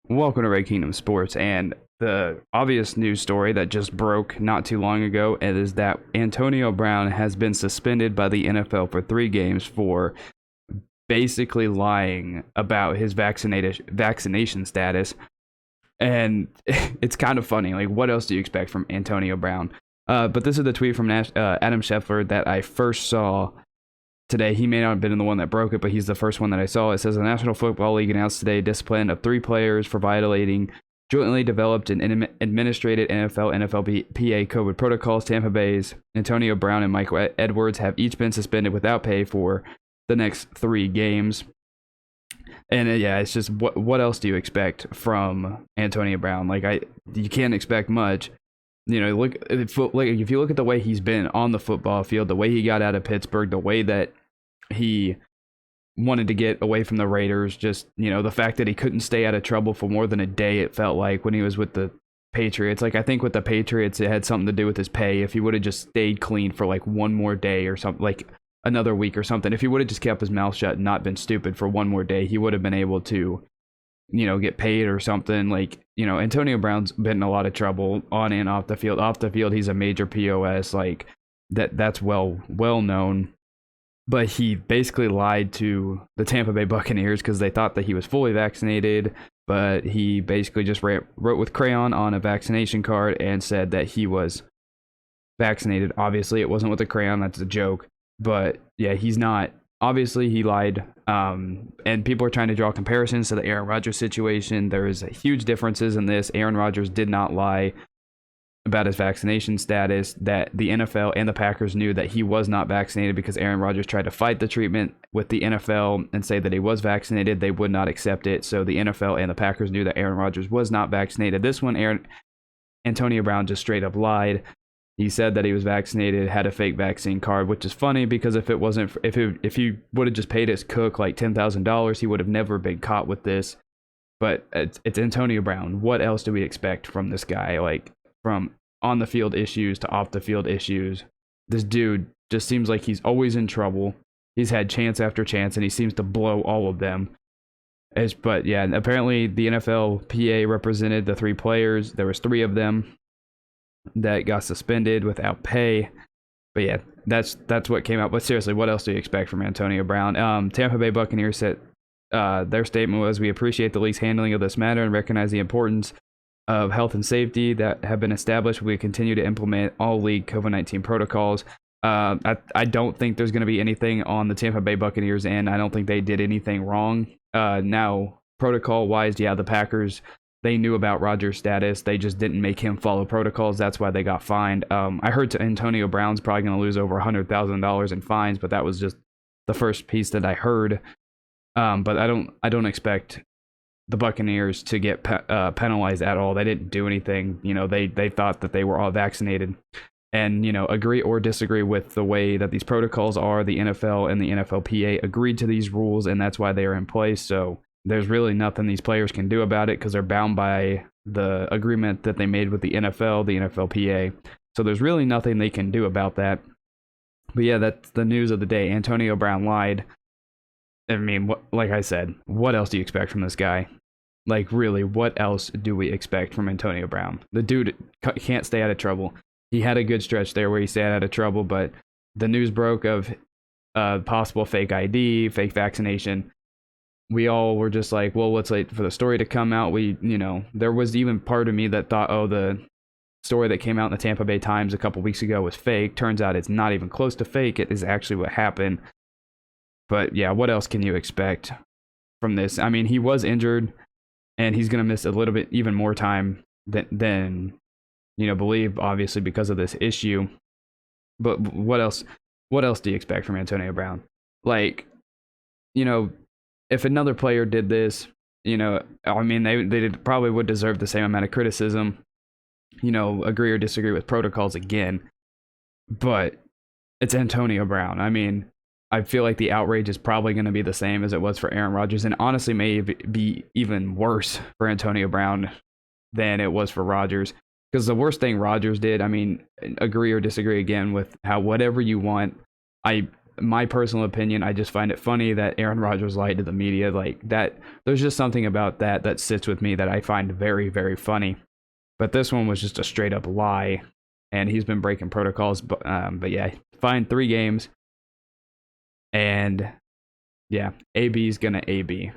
Welcome to Red Kingdom Sports. And the obvious news story that just broke not too long ago is that Antonio Brown has been suspended by the NFL for 3 games for basically lying about his vaccination status. And it's kind of funny. Like, what else do you expect from Antonio Brown? But this is the tweet from Adam Schefter that I first saw today. He may not have been the one that broke it, but he's the first one that I saw. It says the National Football League announced today discipline of 3 players for violating jointly developed and administrated NFLPA COVID protocols. Tampa Bay's Antonio Brown and Michael Edwards have each been suspended without pay for the next 3 games. And yeah, it's just what else do you expect from Antonio Brown? You can't expect much. You know, if you look at the way he's been on the football field, the way he got out of Pittsburgh, the way that he wanted to get away from the Raiders, just, you know, the fact that he couldn't stay out of trouble for more than a day, it felt like, when he was with the Patriots. Like, I think with the Patriots, it had something to do with his pay. If he would have just stayed clean for like one more day or something, like another week or something, if he would have just kept his mouth shut and not been stupid for one more day, he would have been able to, you know, get paid or something. Like, you know, Antonio Brown's been in a lot of trouble on and off the field. Off the field, he's a major POS, like that's well known. But he basically lied to the Tampa Bay Buccaneers because they thought that he was fully vaccinated, but he basically just wrote with crayon on a vaccination card and said that he was vaccinated. Obviously, it wasn't with a crayon. That's a joke. But yeah, he's not. Obviously, he lied. And people are trying to draw comparisons to the Aaron Rodgers situation. There is huge differences in this. Aaron Rodgers did not lie about his vaccination status. That the NFL and the Packers knew that he was not vaccinated because Aaron Rodgers tried to fight the treatment with the NFL and say that he was vaccinated. They would not accept it. So the NFL and the Packers knew that Aaron Rodgers was not vaccinated. This one, Antonio Brown just straight up lied. He said that he was vaccinated, had a fake vaccine card, which is funny because if he would have just paid his cook like $10,000, he would have never been caught with this. But it's Antonio Brown. What else do we expect from this guy? Like, from on the field issues to off the field issues, this dude just seems like he's always in trouble. He's had chance after chance, and he seems to blow all of them. But yeah, apparently the NFLPA represented the 3 players. There was 3 of them that got suspended without pay. But yeah, that's what came out. But seriously, what else do you expect from Antonio Brown? Tampa Bay Buccaneers said their statement was, "We appreciate the league's handling of this matter and recognize the importance of health and safety that have been established. We continue to implement all league COVID-19 protocols." I don't think there's going to be anything on the Tampa Bay Buccaneers end. I don't think they did anything wrong. Now, protocol-wise, yeah, the Packers, they knew about Rodgers' status. They just didn't make him follow protocols. That's why they got fined. I heard Antonio Brown's probably going to lose over $100,000 in fines, but that was just the first piece that I heard. But I don't expect the Buccaneers to get penalized at all. They didn't do anything. You know, they thought that they were all vaccinated. And, you know, agree or disagree with the way that these protocols are, the NFL and the NFLPA agreed to these rules, and that's why they are in place. So there's really nothing these players can do about it because they're bound by the agreement that they made with the NFL, the NFLPA. So there's really nothing they can do about that. But yeah, that's the news of the day. Antonio Brown lied. I mean, like I said, what else do you expect from this guy? Like, really, what else do we expect from Antonio Brown? The dude can't stay out of trouble. He had a good stretch there where he stayed out of trouble, but the news broke of possible fake ID, fake vaccination. We all were just like, well, let's wait for the story to come out. There was even part of me that thought, oh, the story that came out in the Tampa Bay Times a couple weeks ago was fake. Turns out it's not even close to fake. It is actually what happened. But yeah, what else can you expect from this? I mean, he was injured, and he's going to miss a little bit even more time than believe, obviously, because of this issue. But what else do you expect from Antonio Brown? Like, if another player did this, I mean, they probably would deserve the same amount of criticism, agree or disagree with protocols again. But it's Antonio Brown. I mean, I feel like the outrage is probably going to be the same as it was for Aaron Rodgers, and honestly may be even worse for Antonio Brown than it was for Rodgers. Because the worst thing Rodgers did, I mean, agree or disagree again with how whatever you want, I my personal opinion, I just find it funny that Aaron Rodgers lied to the media like that. There's just something about that sits with me that I find very, very funny. But this one was just a straight up lie, and he's been breaking protocols. But yeah, fined 3 games, and yeah, AB's gonna AB.